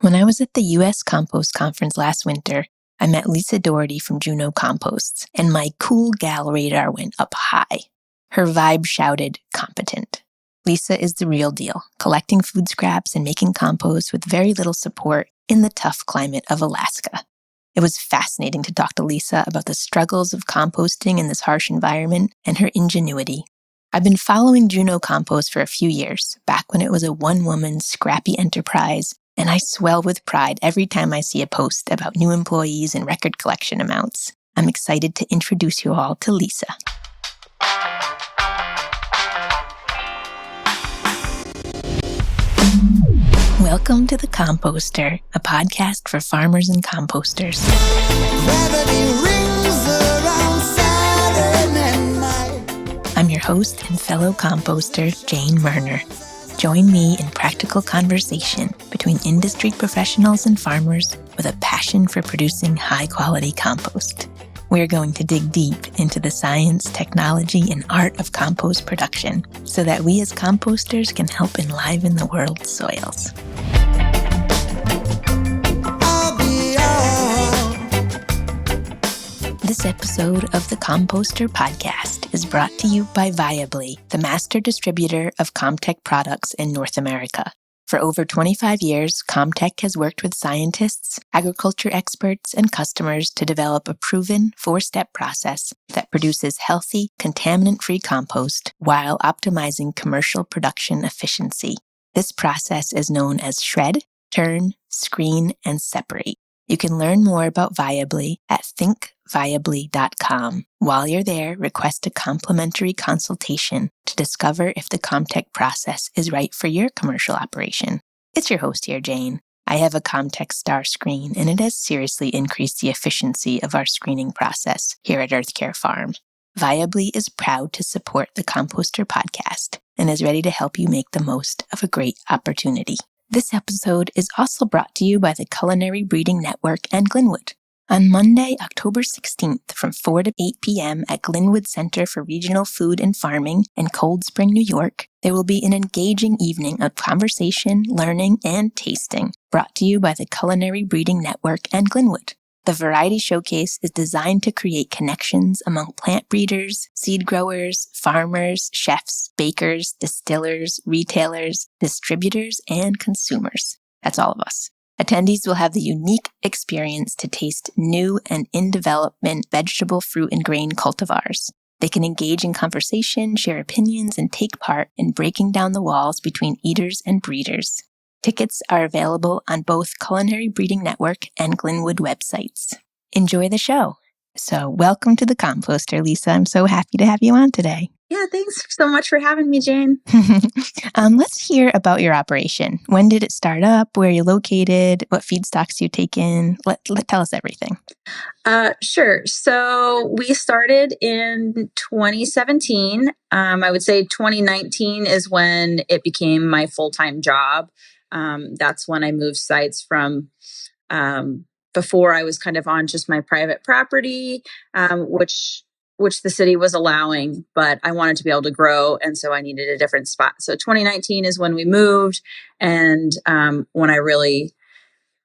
When I was at the US Compost Conference last winter, I met Lisa Daugherty from Juneau Composts, and my cool gal radar went up high. Her vibe shouted, competent. Lisa is the real deal, collecting food scraps and making compost with very little support in the tough climate of Alaska. It was fascinating to talk to Lisa about the struggles of composting in this harsh environment and her ingenuity. I've been following Juneau Compost for a few years, back when it was a one-woman scrappy enterprise, and I swell with pride every time I see a post about new employees and record collection amounts. I'm excited to introduce you all to Lisa. Welcome to The Composter, a podcast for farmers and composters. I'm your host and fellow composter, Jayne Murner. Join me in practical conversation between industry professionals and farmers with a passion for producing high-quality compost. We're going to dig deep into the science, technology, and art of compost production so that we as composters can help enliven the world's soils. This episode of the Composter podcast is brought to you by Viably, the master distributor of Comtech products in North America. For over 25 years, Comtech has worked with scientists, agriculture experts, and customers to develop a proven 4-step process that produces healthy, contaminant-free compost while optimizing commercial production efficiency. This process is known as shred, turn, screen, and separate. You can learn more about Viably at thinkviably.com. While you're there, request a complimentary consultation to discover if the Comtech process is right for your commercial operation. It's your host here, Jayne. I have a Comtech Star screen, and it has seriously increased the efficiency of our screening process here at EarthCare Farm. Viably is proud to support the Composter podcast and is ready to help you make the most of a great opportunity. This episode is also brought to you by the Culinary Breeding Network and Glenwood. On Monday, October 16th from 4 to 8 p.m. at Glenwood Center for Regional Food and Farming in Cold Spring, New York, there will be an engaging evening of conversation, learning, and tasting brought to you by the Culinary Breeding Network and Glenwood. The Variety Showcase is designed to create connections among plant breeders, seed growers, farmers, chefs, bakers, distillers, retailers, distributors, and consumers. That's all of us. Attendees will have the unique experience to taste new and in-development vegetable, fruit, and grain cultivars. They can engage in conversation, share opinions, and take part in breaking down the walls between eaters and breeders. Tickets are available on both Culinary Breeding Network and Glenwood websites. Enjoy the show. So welcome to the Composter, Lisa. I'm so happy to have you on today. Yeah, thanks so much for having me, Jayne. Let's hear about your operation. When did it start up? Where are you located? What feedstocks do you take in? Tell us everything. Sure. So we started in 2017. I would say 2019 is when it became my full-time job. That's when I moved sites from before I was kind of on just my private property, which the city was allowing, but I wanted to be able to grow. And so I needed a different spot. So 2019 is when we moved. And when I really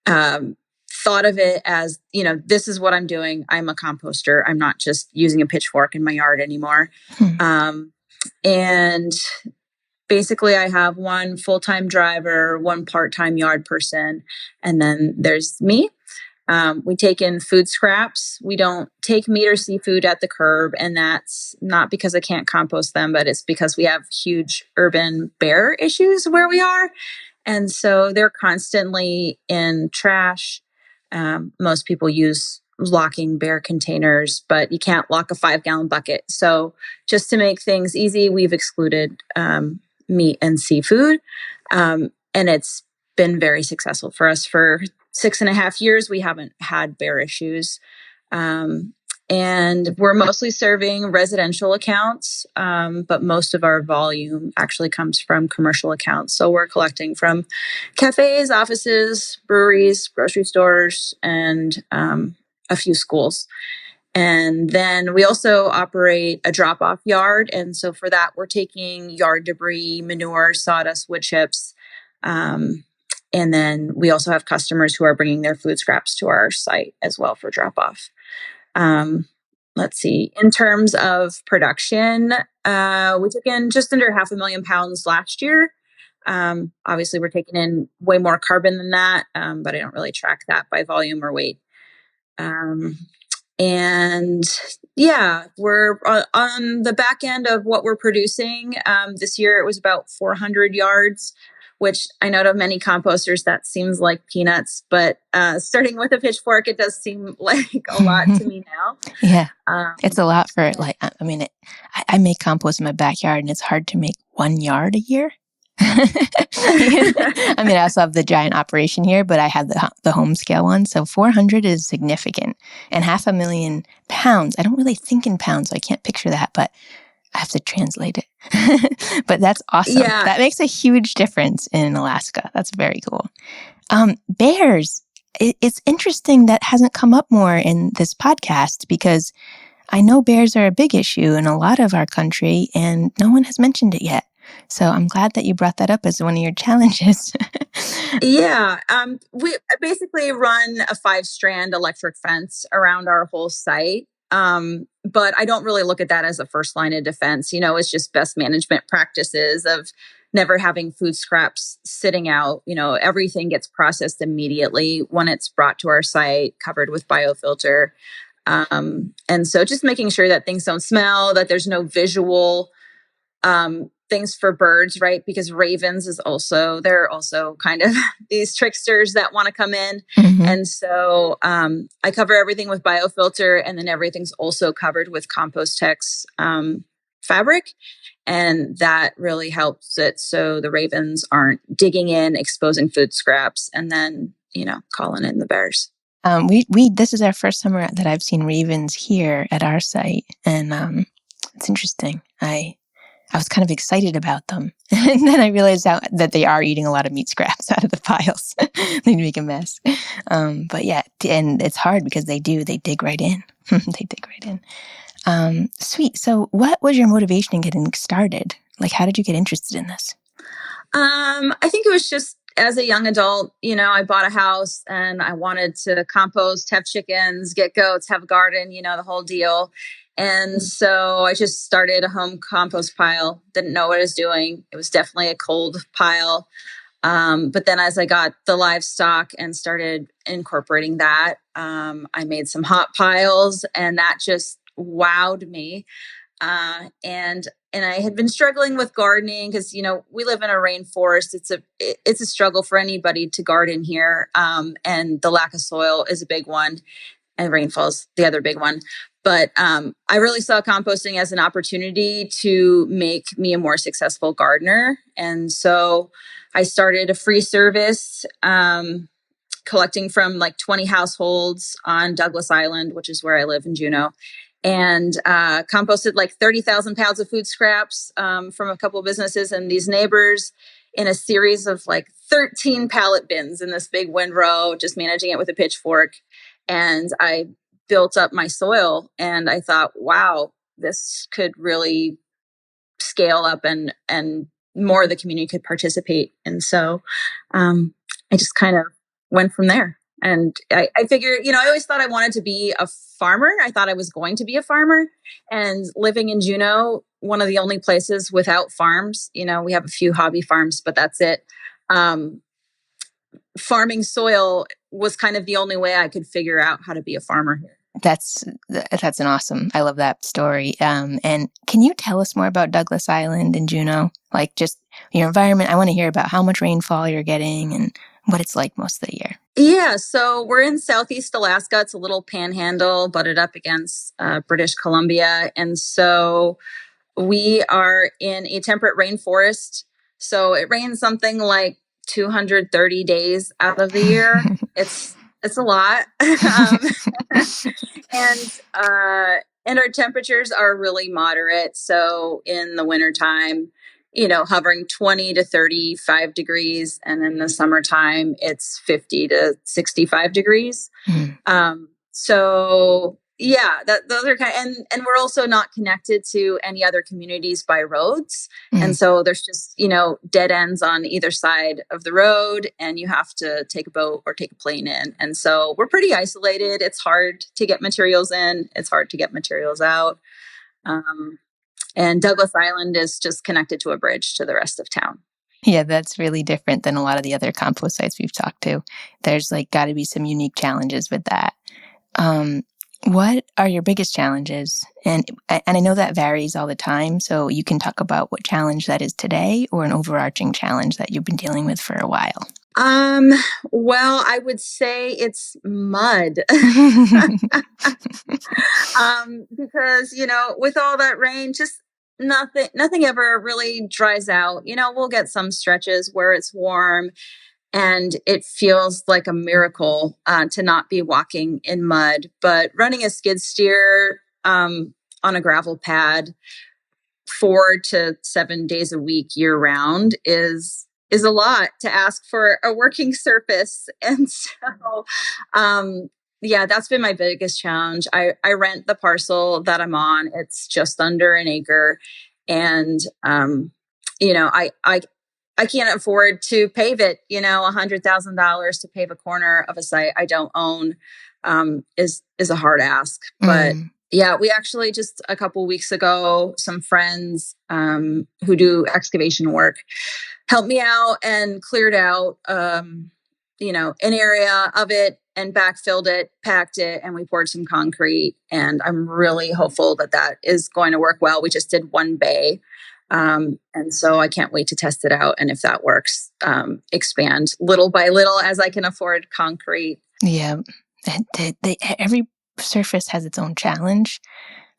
thought of it as, this is what I'm doing. I'm a composter. I'm not just using a pitchfork in my yard anymore. And basically I have one full-time driver, one part-time yard person, and then there's me. We take in food scraps. We don't take meat or seafood at the curb, and that's not because I can't compost them, but it's because we have huge urban bear issues where we are. And so they're constantly in trash. Most people use locking bear containers, but you can't lock a 5-gallon bucket. So just to make things easy, we've excluded meat and seafood. And it's been very successful for us. For 6.5 years, we haven't had bear issues. And we're mostly serving residential accounts, but most of our volume actually comes from commercial accounts. So we're collecting from cafes, offices, breweries, grocery stores, and a few schools. And then we also operate a drop-off yard. And so for that, we're taking yard debris, manure, sawdust, wood chips, And then we also have customers who are bringing their food scraps to our site as well for drop off. Let's see. In terms of production, we took in just under 500,000 pounds last year. Obviously, we're taking in way more carbon than that, but I don't really track that by volume or weight. And yeah, we're on the back end of what we're producing. This year, it was about 400 yards, which I know to many composters that seems like peanuts, but starting with a pitchfork, it does seem like a lot to me now. Yeah, it's a lot for like. I mean, I make compost in my backyard, and it's hard to make 1 yard a year. I mean, I also have the giant operation here, but I have the home scale one. So 400 is significant, and 500,000 pounds. I don't really think in pounds, so I can't picture that, but I have to translate it. But that's awesome. Yeah. That makes a huge difference in Alaska. That's very cool. Bears. It's interesting that hasn't come up more in this podcast because I know bears are a big issue in a lot of our country, and no one has mentioned it yet. So I'm glad that you brought that up as one of your challenges. Yeah. We basically run a 5-strand electric fence around our whole site. But I don't really look at that as a first line of defense. It's just best management practices of never having food scraps sitting out. Everything gets processed immediately when it's brought to our site, covered with biofilter. And so just making sure that things don't smell, that there's no visual things for birds, right? Because ravens they're also kind of these tricksters that want to come in. Mm-hmm. And so I cover everything with biofilter, and then everything's also covered with Compost-Tex fabric. And that really helps it so the ravens aren't digging in, exposing food scraps, and then, calling in the bears. This is our first summer that I've seen ravens here at our site. And it's interesting. I was kind of excited about them. And then I realized that they are eating a lot of meat scraps out of the piles. They make a mess. But yeah, and it's hard because they dig right in. They dig right in. Sweet. So what was your motivation in getting started? Like, how did you get interested in this? I think it was just as a young adult, I bought a house and I wanted to compost, have chickens, get goats, have a garden, the whole deal. And so I just started a home compost pile, didn't know what I was doing. It was definitely a cold pile. But then as I got the livestock and started incorporating that, I made some hot piles, and that just wowed me. And I had been struggling with gardening because, we live in a rainforest. It's a struggle for anybody to garden here. And the lack of soil is a big one, and rainfall's the other big one. But I really saw composting as an opportunity to make me a more successful gardener. And so I started a free service collecting from like 20 households on Douglas Island, which is where I live in Juneau, and composted like 30,000 pounds of food scraps from a couple of businesses and these neighbors in a series of like 13 pallet bins in this big windrow, just managing it with a pitchfork. And I built up my soil, and I thought, wow, this could really scale up and more of the community could participate. And so I just kind of went from there. And I figured, I always thought I wanted to be a farmer. I thought I was going to be a farmer. And living in Juneau, one of the only places without farms, we have a few hobby farms, but that's it. Farming soil was kind of the only way I could figure out how to be a farmer here. That's an awesome. I love that story. And can you tell us more about Douglas Island and Juneau? Like just your environment. I want to hear about how much rainfall you're getting and what it's like most of the year. Yeah, so we're in Southeast Alaska. It's a little panhandle butted up against British Columbia. And so we are in a temperate rainforest. So it rains something like 230 days out of the year. It's a lot. And our temperatures are really moderate. So in the wintertime, hovering 20 to 35 degrees. And in the summertime, it's 50 to 65 degrees. So Yeah, those are and we're also not connected to any other communities by roads. And so there's just, dead ends on either side of the road, and you have to take a boat or take a plane in. And so we're pretty isolated. It's hard to get materials in. It's hard to get materials out. And Douglas Island is just connected to a bridge to the rest of town. Yeah, that's really different than a lot of the other compost sites we've talked to. There's got to be some unique challenges with that. What are your biggest challenges? And I know that varies all the time, so you can talk about what challenge that is today or an overarching challenge that you've been dealing with for a while. Well, I would say it's mud. Because, with all that rain, just nothing ever really dries out. We'll get some stretches where it's warm, and it feels like a miracle to not be walking in mud. But running a skid steer on a gravel pad 4 to 7 days a week year round is a lot to ask for a working surface. And so, yeah, that's been my biggest challenge. I rent the parcel that I'm on. It's just under an acre. And, I can't afford to pave it, $100,000 to pave a corner of a site I don't own, is a hard ask. But yeah, we actually just a couple weeks ago, some friends, who do excavation work helped me out and cleared out, an area of it and backfilled it, packed it, and we poured some concrete. And I'm really hopeful that is going to work well. We just did one bay. And so I can't wait to test it out. And if that works, expand little by little as I can afford concrete. Yeah. Every surface has its own challenge.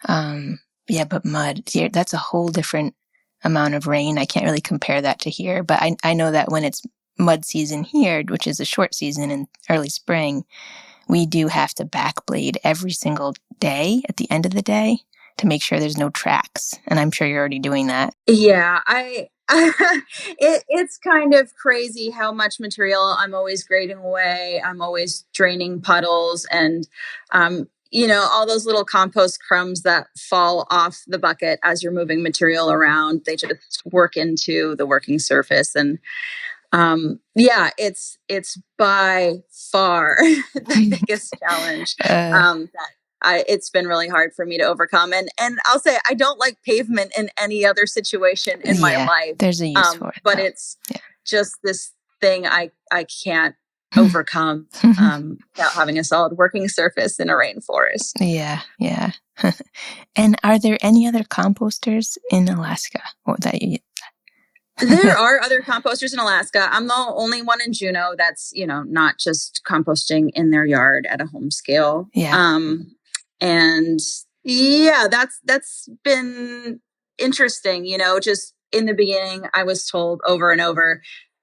Yeah, but mud, that's a whole different amount of rain. I can't really compare that to here, but I know that when it's mud season here, which is a short season in early spring, we do have to backblade every single day at the end of the day to make sure there's no tracks. And I'm sure you're already doing that. Yeah, it's kind of crazy how much material I'm always grading away. I'm always draining puddles and, all those little compost crumbs that fall off the bucket as you're moving material around, they just work into the working surface. And yeah, it's by far the biggest challenge that it's been really hard for me to overcome. And I'll say I don't like pavement in any other situation in my life. There's a use for it. But it's just this thing I can't overcome without having a solid working surface in a rainforest. Yeah. And are there any other composters in Alaska or that you... There are other composters in Alaska. I'm the only one in Juneau that's, not just composting in their yard at a home scale. Yeah. And yeah, that's been interesting. Just in the beginning, I was told over and over,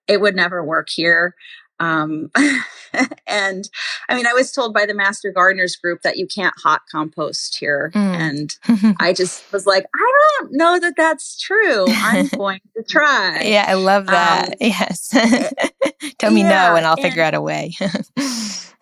it would never work here. And I mean, I was told by the Master Gardeners group that you can't hot compost here. And I just was like, I don't know that that's true. I'm going to try. Yeah, I love that. Yes. Tell me no and I'll figure out a way.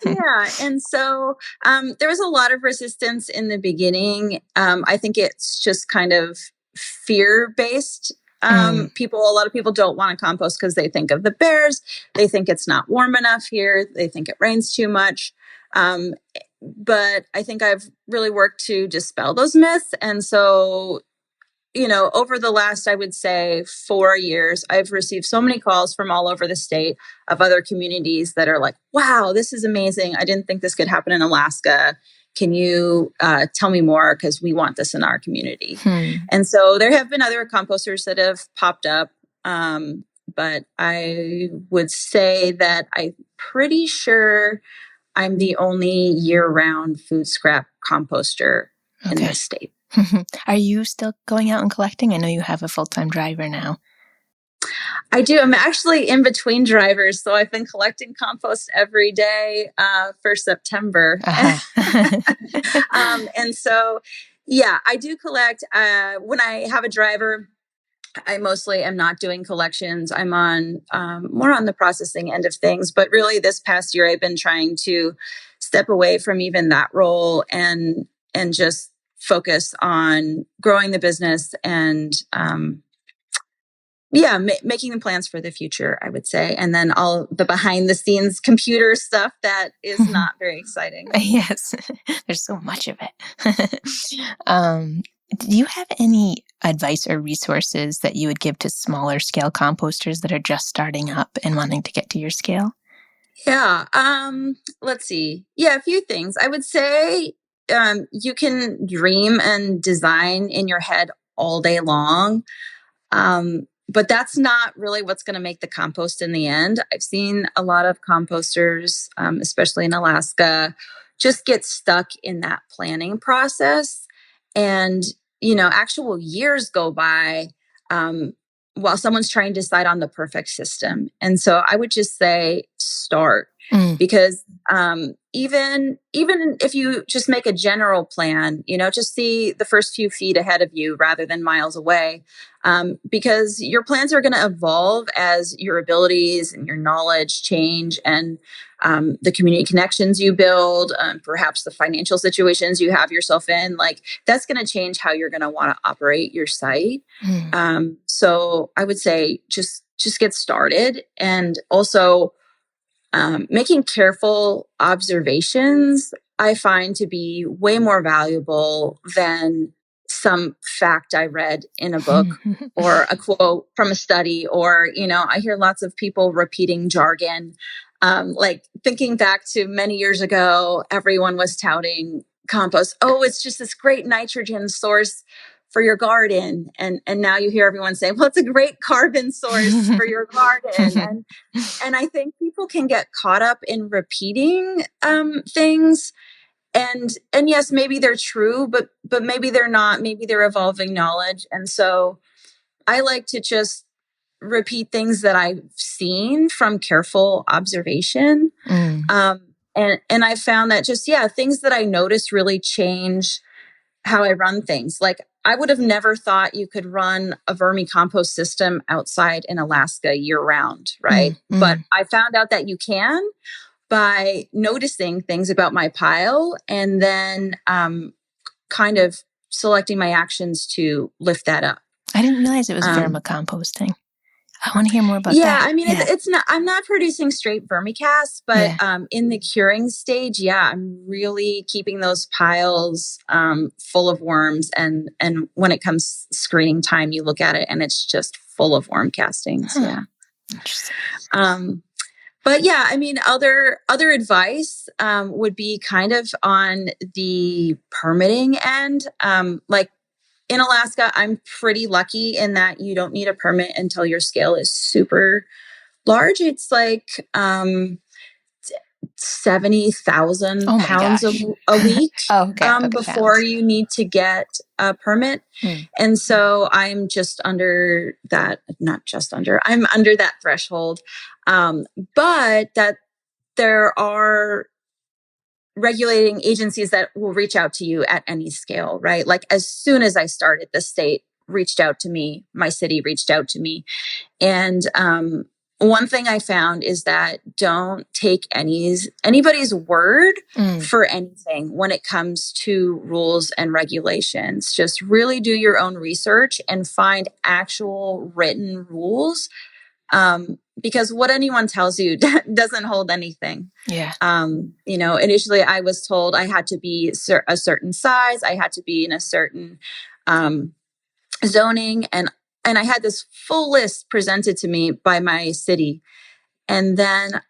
Yeah. And so there was a lot of resistance in the beginning. I think it's just kind of fear-based. A lot of people don't want to compost because they think of the bears. They think it's not warm enough here. They think it rains too much. But I think I've really worked to dispel those myths. And so, over the last, I would say 4 years, I've received so many calls from all over the state of other communities that are like, wow, this is amazing. I didn't think this could happen in Alaska. Can you tell me more? Because we want this in our community. And so there have been other composters that have popped up. But I would say that I'm pretty sure I'm the only year-round food scrap composter in this state. Are you still going out and collecting? I know you have a full-time driver now. I do. I'm actually in between drivers. So I've been collecting compost every day for September. And so, yeah, I do collect. When I have a driver, I mostly am not doing collections. I'm on more on the processing end of things. But really this past year, I've been trying to step away from even that role and just focus on growing the business and making the plans for the future, I would say. And then all the behind the scenes computer stuff that is not very exciting. Yes, there's so much of it. Do you have any advice or resources that you would give to smaller scale composters that are just starting up and wanting to get to your scale? Yeah. Let's see. Yeah, a few things. I would say you can dream and design in your head all day long. But that's not really what's going to make the compost in the end. I've seen a lot of composters, especially in Alaska, just get stuck in that planning process. And, actual years go by while someone's trying to decide on the perfect system. And so I would just say start. Because even if you just make a general plan, just see the first few feet ahead of you rather than miles away, because your plans are going to evolve as your abilities and your knowledge change, and the community connections you build, perhaps the financial situations you have yourself in, like that's going to change how you're going to want to operate your site. So I would say just get started, and also making careful observations, I find to be way more valuable than some fact I read in a book or a quote from a study, or, I hear lots of people repeating jargon. Like thinking back to many years ago, everyone was touting compost. Oh, it's just this great nitrogen source for your garden. And now you hear everyone say, well, it's a great carbon source for your garden. And I think people can get caught up in repeating things. And yes, maybe they're true, but maybe they're not. Maybe they're evolving knowledge. And so I like to just repeat things that I've seen from careful observation. And I found that things that I notice really change how I run things. Like I would have never thought you could run a vermicompost system outside in Alaska year round, right? But I found out that you can by noticing things about my pile and then kind of selecting my actions to lift that up. I didn't realize it was vermicomposting. I want to hear more about that. I mean, it's not, I'm not producing straight vermicast, but in the curing stage, I'm really keeping those piles full of worms. And when it comes screening time, you look at it and it's just full of worm castings. Yeah. Interesting. But I mean, other advice would be kind of on the permitting end. Like in Alaska, I'm pretty lucky in that you don't need a permit until your scale is super large. It's like 70,000 pounds a week before you need to get a permit. And so I'm just under that, I'm under that threshold. But that there are regulating agencies that will reach out to you at any scale, right? Like as soon as I started, the state reached out to me, my city reached out to me. And one thing I found is that don't take anybody's word for anything when it comes to rules and regulations. Just really do your own research and find actual written rules. Because what anyone tells you doesn't hold anything. Yeah. Initially I was told I had to be a certain size. I had to be in a certain zoning. And I had this full list presented to me by my city. And then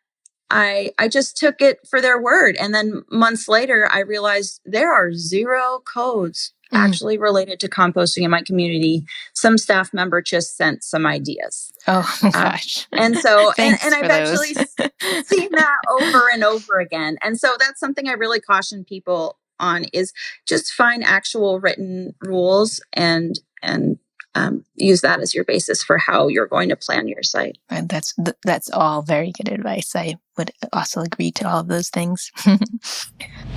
I just took it for their word. And then months later, I realized there are 0 codes actually related to composting in my community. Some staff member just sent some ideas. Oh gosh. And so, and I've actually seen that over and over again. And so that's something I really caution people on, is just find actual written rules and use that as your basis for how you're going to plan your site. And that's all very good advice. I would also agree to all of those things.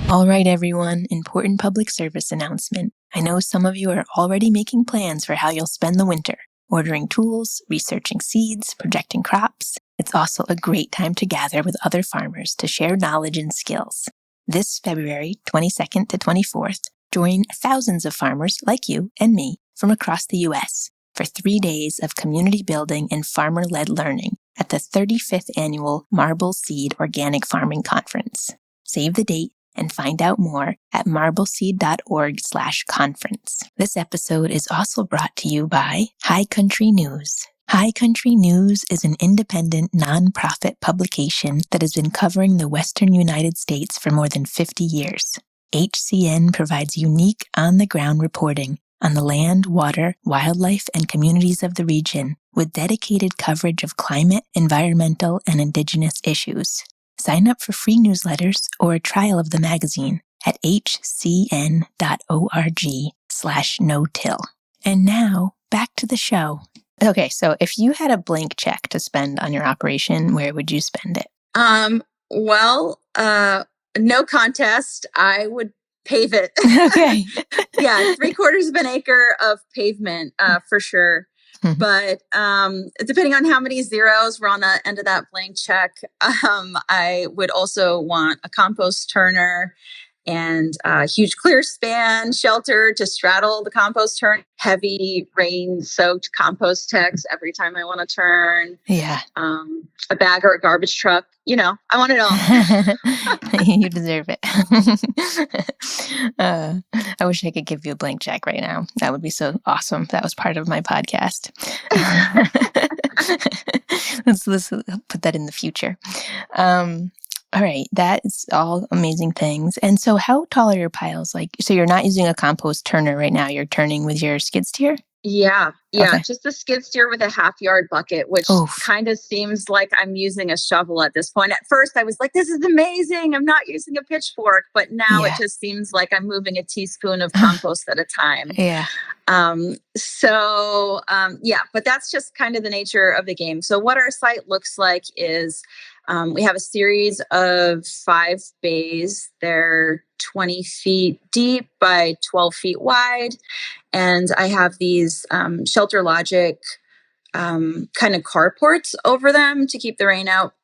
All right, everyone. Important public service announcement. I know some of you are already making plans for how you'll spend the winter, ordering tools, researching seeds, projecting crops. It's also a great time to gather with other farmers to share knowledge and skills. This February 22nd to 24th, Join thousands of farmers like you and me from across the U.S. for 3 days of community building and farmer-led learning at the 35th Annual Marble Seed Organic Farming Conference. Save the date and find out more at marbleseed.org/conference. This episode is also brought to you by High Country News. High Country News is an independent, nonprofit publication that has been covering the Western United States for more than 50 years. HCN provides unique, on-the-ground reporting on the land, water, wildlife, and communities of the region, with dedicated coverage of climate, environmental, and indigenous issues. Sign up for free newsletters or a trial of the magazine at hcn.org/no-till. And now, back to the show. Okay, so if you had a blank check to spend on your operation, where would you spend it? No contest. I would pave it. Okay. Yeah, 3/4 of an acre of pavement, for sure. Mm-hmm. But depending on how many zeros were on the end of that blank check, I would also want a compost turner and a huge clear span shelter to straddle the compost turn, heavy rain-soaked compost techs every time I want to turn. Yeah. A bag or a garbage truck. You know, I want it all. You deserve it. I wish I could give you a blank check right now. That would be so awesome. That was part of my podcast. Let's put that in the future. All right, that's all amazing things. And so how tall are your piles? So you're not using a compost turner right now. You're turning with your skid steer? Yeah. Okay. Just a skid steer with a half-yard bucket, which kind of seems like I'm using a shovel at this point. At first, I was like, this is amazing. I'm not using a pitchfork. But now it just seems like I'm moving a teaspoon of compost at a time. Yeah. But that's just kind of the nature of the game. So what our site looks like is we have a series of 5 bays. They're 20 feet deep by 12 feet wide. And I have these Shelter Logic kind of carports over them to keep the rain out.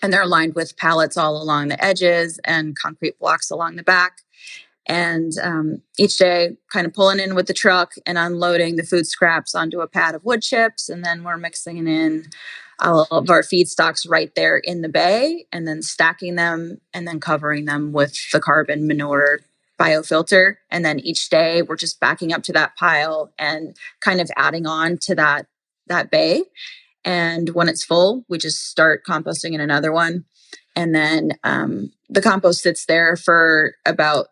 And they're lined with pallets all along the edges and concrete blocks along the back. And each day kind of pulling in with the truck and unloading the food scraps onto a pad of wood chips. And then we're mixing in all of our feedstocks right there in the bay and then stacking them and then covering them with the carbon manure biofilter. And then each day we're just backing up to that pile and kind of adding on to that bay. And when it's full, we just start composting in another one. And then the compost sits there for about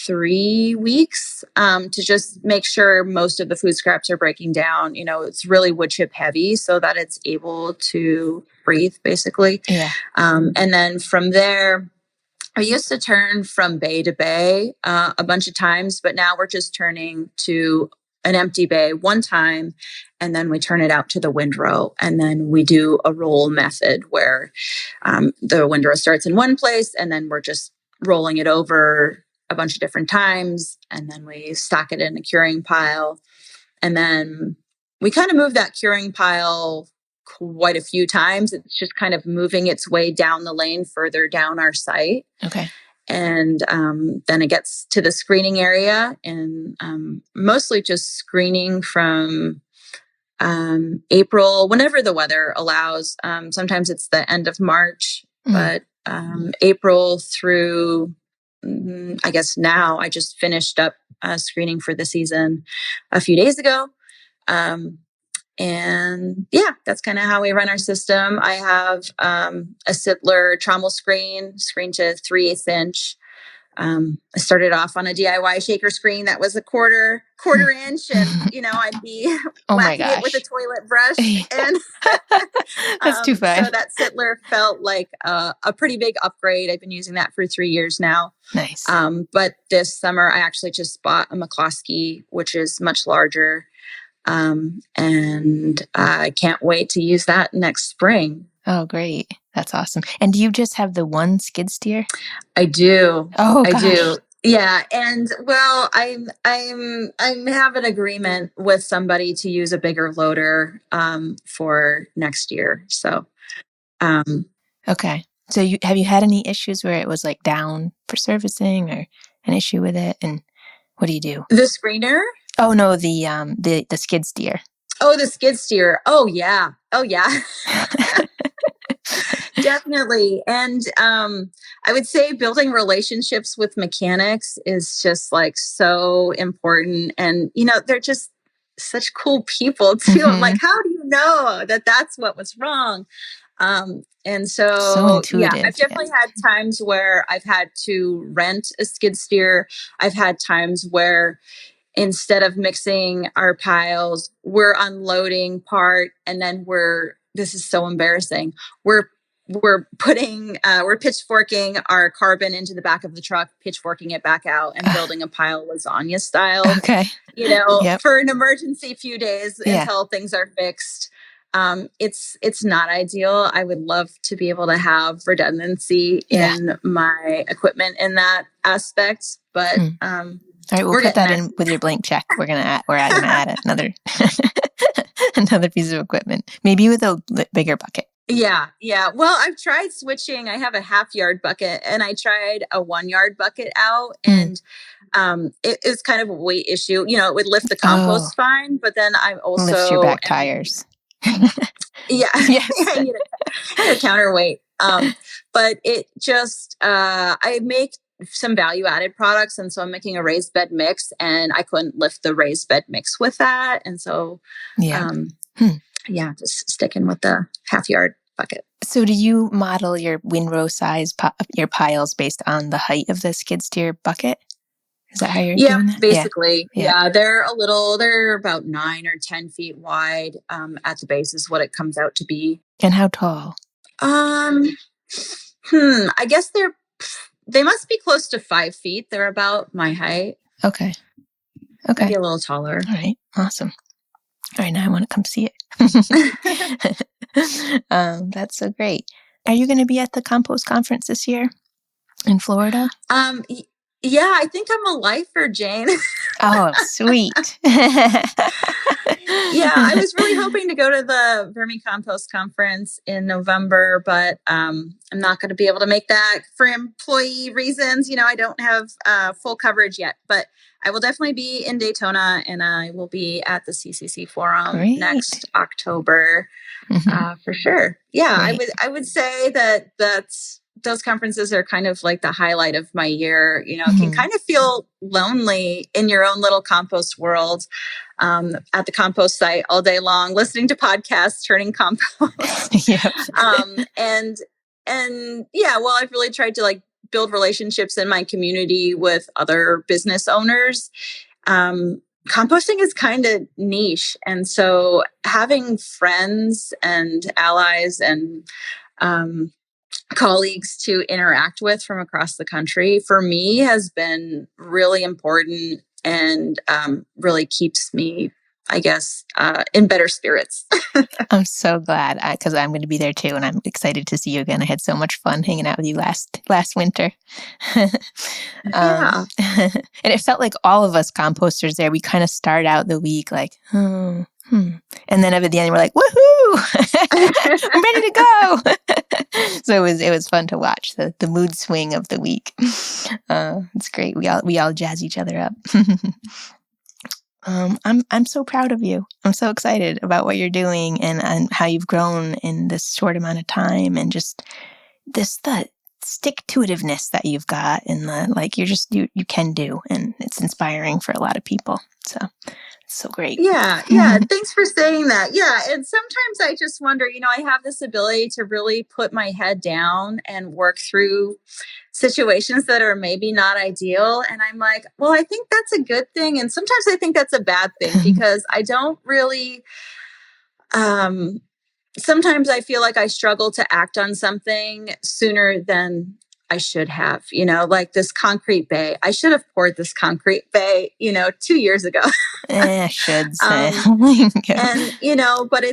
3 weeks to just make sure most of the food scraps are breaking down. You know, it's really wood chip heavy so that it's able to breathe, basically. Yeah. And then from there, I used to turn from bay to bay a bunch of times, but now we're just turning to an empty bay one time, and then we turn it out to the windrow. And then we do a roll method where the windrow starts in one place, and then we're just rolling it over a bunch of different times. And then we stack it in a curing pile. And then we kind of move that curing pile quite a few times. It's just kind of moving its way down the lane further down our site. Okay. And then it gets to the screening area, and mostly just screening from April, whenever the weather allows. Sometimes it's the end of March, but April through, I guess now, I just finished up screening for the season a few days ago. And yeah, that's kind of how we run our system. I have a Sittler trommel screen to 3/8 inch. I started off on a DIY shaker screen that was a quarter inch, and I'd be whacking it with a toilet brush, and that's too fun. So that Sittler felt like a pretty big upgrade. I've been using that for 3 years now. Nice. But this summer, I actually just bought a McCloskey, which is much larger. And I can't wait to use that next spring. Oh, great. That's awesome. And do you just have the one skid steer? I do. Oh, gosh. I do. Yeah. And well, I have an agreement with somebody to use a bigger loader, for next year. So, okay. So have you had any issues where it was like down for servicing or an issue with it? And What do you do? The screener? Oh no, the skid steer. Oh, the skid steer. Oh yeah. Definitely. And I would say building relationships with mechanics is just like so important. And, they're just such cool people too. I'm like, how do you know that that's what was wrong? And So so, yeah, intuitive. I've definitely had times where I've had to rent a skid steer. I've had times where instead of mixing our piles, we're unloading part, and then this is so embarrassing. We're pitchforking our carbon into the back of the truck, pitchforking it back out, and building a pile lasagna style. Okay. Yep. For an emergency few days Yeah. until things are fixed. It's not ideal. I would love to be able to have redundancy in my equipment in that aspect, but all right, we'll put that in with your blank check. We're gonna add another another piece of equipment, maybe with a bigger bucket. Yeah. Well, I've tried switching. I have a half yard bucket, and I tried a 1 yard bucket out, and it was kind of a weight issue. It would lift the compost fine, but then I also lifts your back tires. Yeah, yes, I need a counterweight. But it just I make some value-added products, and so I'm making a raised bed mix, and I couldn't lift the raised bed mix with that, and so just sticking with the half yard bucket. So do you model your windrow size, your piles based on the height of the skid steer bucket? Is that how you're doing that? Basically. Yeah. They're about 9 or 10 feet wide at the base is what it comes out to be. And how tall? I guess they must be close to 5 feet. They're about my height. Okay. Maybe a little taller. All right. Awesome. All right. Now I want to come see it. That's so great. Are you going to be at the Compost Conference this year in Florida? Yeah, I think I'm a lifer, Jayne. Oh, sweet. Yeah, I was really hoping to go to the Compost Conference in November, but I'm not going to be able to make that for employee reasons. I don't have full coverage yet, but I will definitely be in Daytona, and I will be at the CCC Forum next October for sure. Yeah, great. I would say that's those conferences are kind of like the highlight of my year. It can kind of feel lonely in your own little compost world at the compost site all day long, listening to podcasts, turning compost. I've really tried to build relationships in my community with other business owners. Composting is kind of niche. And so having friends and allies and colleagues to interact with from across the country for me has been really important and really keeps me, I guess, in better spirits. I'm so glad because I'm going to be there too, and I'm excited to see you again. I had so much fun hanging out with you last winter. And it felt like all of us composters there, we kind of start out the week like, and then at the end we're like, woohoo! I'm ready to go. So it was fun to watch the mood swing of the week. It's great. We all jazz each other up. I'm so proud of you. I'm so excited about what you're doing and how you've grown in this short amount of time, and just the stick-to-itiveness that you've got, and you can do, and it's inspiring for a lot of people. So it's so great. Yeah. Thanks for saying that. Yeah. And sometimes I just wonder, I have this ability to really put my head down and work through situations that are maybe not ideal. And I'm like, well, I think that's a good thing. And sometimes I think that's a bad thing because I don't really, sometimes I feel like I struggle to act on something sooner than I should have, like this concrete bay. I should have poured this concrete bay, 2 years ago. I should say. And, but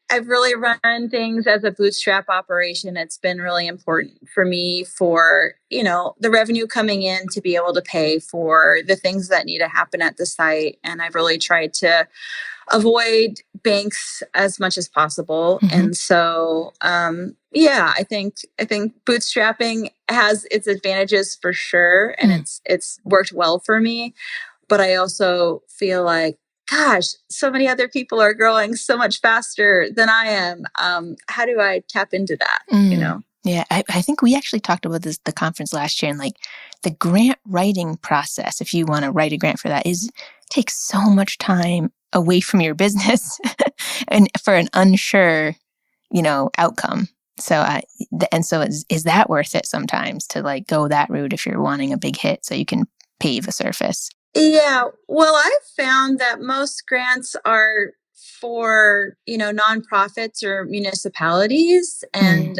I've really run things as a bootstrap operation. It's been really important for me for, the revenue coming in to be able to pay for the things that need to happen at the site. And I've really tried to avoid banks as much as possible. And so, I think bootstrapping has its advantages for sure. And it's worked well for me. But I also feel like, gosh, so many other people are growing so much faster than I am. How do I tap into that? Yeah, I think we actually talked about this at the conference last year, and like the grant writing process, if you want to write a grant for that, takes so much time away from your business and for an unsure, outcome. So is that worth it sometimes to like go that route if you're wanting a big hit so you can pave a surface? Yeah, well, I've found that most grants are for, nonprofits or municipalities. And,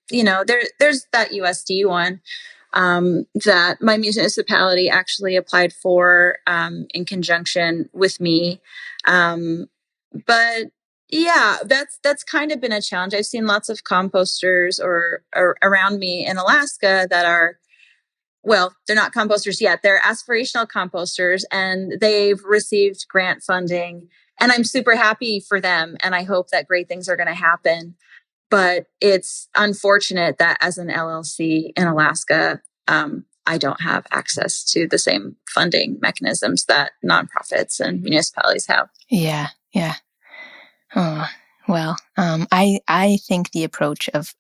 there's that USD one that my municipality actually applied for in conjunction with me. But yeah, that's kind of been a challenge. I've seen lots of composters or around me in Alaska that are, well, they're not composters yet. They're aspirational composters, and they've received grant funding. And I'm super happy for them. And I hope that great things are going to happen. But it's unfortunate that as an LLC in Alaska, I don't have access to the same funding mechanisms that nonprofits and municipalities have. Yeah, yeah. Oh, well, I think the approach of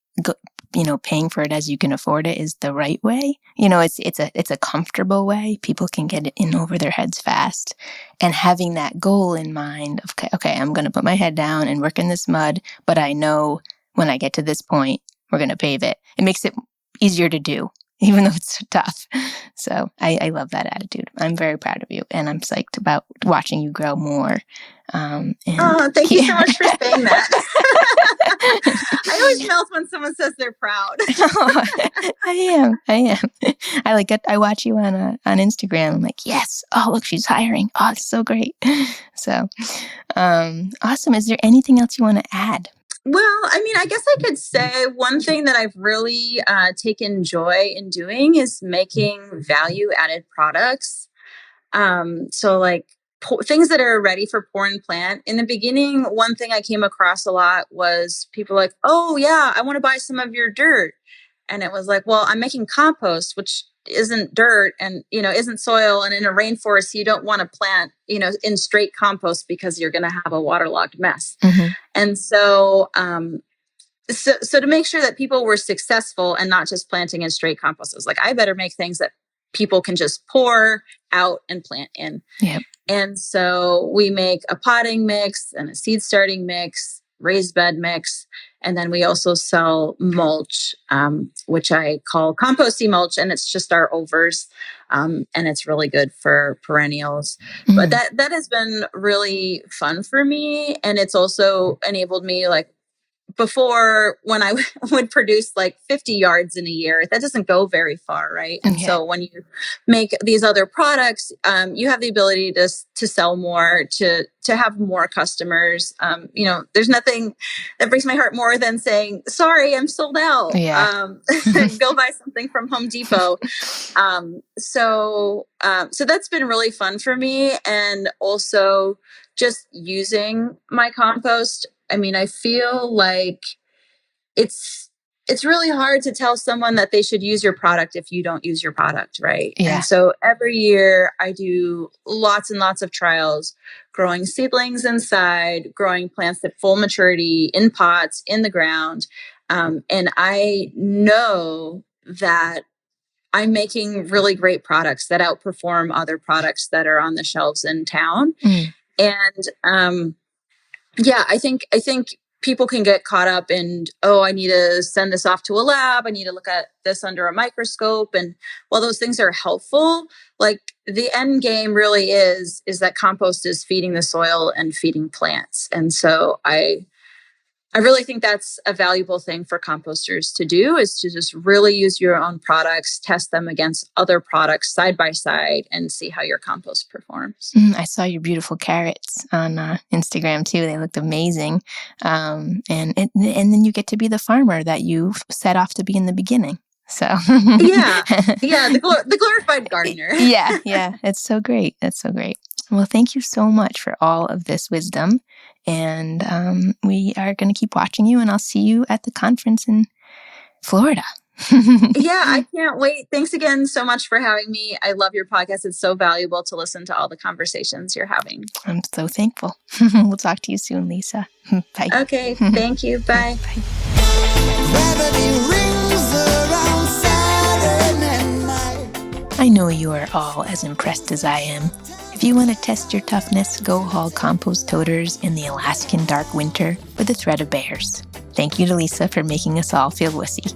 paying for it as you can afford it is the right way. It's a comfortable way. People can get it in over their heads fast, and having that goal in mind of okay, I'm going to put my head down and work in this mud, but I know when I get to this point, we're going to pave it. It makes it easier to do, even though it's tough. So I love that attitude. I'm very proud of you, and I'm psyched about watching you grow more. Thank you so much for saying that. I always melt when someone says they're proud. I am. I watch you on Instagram. I'm like, yes. Oh, look, she's hiring. Oh, it's so great. So, awesome. Is there anything else you want to add? Well, I guess I could say one thing that I've really taken joy in doing is making value-added products. So like things that are ready for pour and plant. In the beginning, one thing I came across a lot was people like, oh yeah, I want to buy some of your dirt. And it was like, well, I'm making compost, which isn't dirt and, isn't soil. And in a rainforest, you don't want to plant, in straight compost because you're going to have a waterlogged mess. Mm-hmm. And so, so to make sure that people were successful and not just planting in straight compost, I was like, I better make things that people can just pour out and plant in. Yep. And so we make a potting mix and a seed starting mix, raised bed mix. And then we also sell mulch, which I call composting mulch. And it's just our overs. And it's really good for perennials. Mm. But that has been really fun for me. And it's also enabled me, like, before, when I would produce like 50 yards in a year, that doesn't go very far, right? And so when you make these other products, you have the ability to sell more, to have more customers. There's nothing that breaks my heart more than saying, sorry, I'm sold out. Yeah. Go buy something from Home Depot. So that's been really fun for me. And also just using my compost. I feel like it's really hard to tell someone that they should use your product if you don't use your product, right? Yeah. And so every year I do lots and lots of trials, growing seedlings inside, growing plants at full maturity in pots, in the ground. And I know that I'm making really great products that outperform other products that are on the shelves in town. Mm. And, yeah, I think people can get caught up in, I need to send this off to a lab. I need to look at this under a microscope. And while those things are helpful, like the end game really is that compost is feeding the soil and feeding plants. And so I really think that's a valuable thing for composters to do, is to just really use your own products, test them against other products side by side, and see how your compost performs. I saw your beautiful carrots on Instagram too. They looked amazing. And then you get to be the farmer that you set off to be in the beginning. So yeah, the glorified gardener. yeah, it's so great. That's so great. Well, thank you so much for all of this wisdom. And we are going to keep watching you, and I'll see you at the conference in Florida. Yeah, I can't wait. Thanks again so much for having me. I love your podcast. It's so valuable to listen to all the conversations you're having. I'm so thankful. We'll talk to you soon, Lisa. Bye. Okay, thank you. Bye. Bye. I know you are all as impressed as I am. If you want to test your toughness, go haul compost toters in the Alaskan dark winter with a threat of bears. Thank you to Lisa for making us all feel wussy.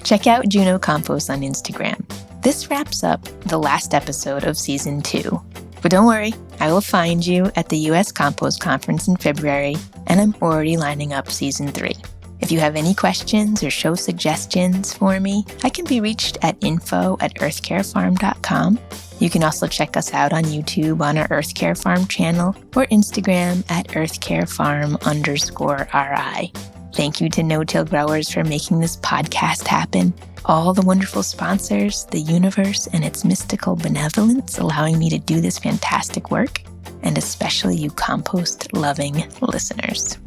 Check out Juneau Compost on Instagram. This wraps up the last episode of Season 2. But don't worry, I will find you at the US Compost Conference in February, and I'm already lining up Season 3. If you have any questions or show suggestions for me, I can be reached at info@earthcarefarm.com. You can also check us out on YouTube on our Earth Care Farm channel or Instagram at earthcarefarm_RI. Thank you to no-till growers for making this podcast happen. All the wonderful sponsors, the universe and its mystical benevolence allowing me to do this fantastic work, and especially you compost-loving listeners.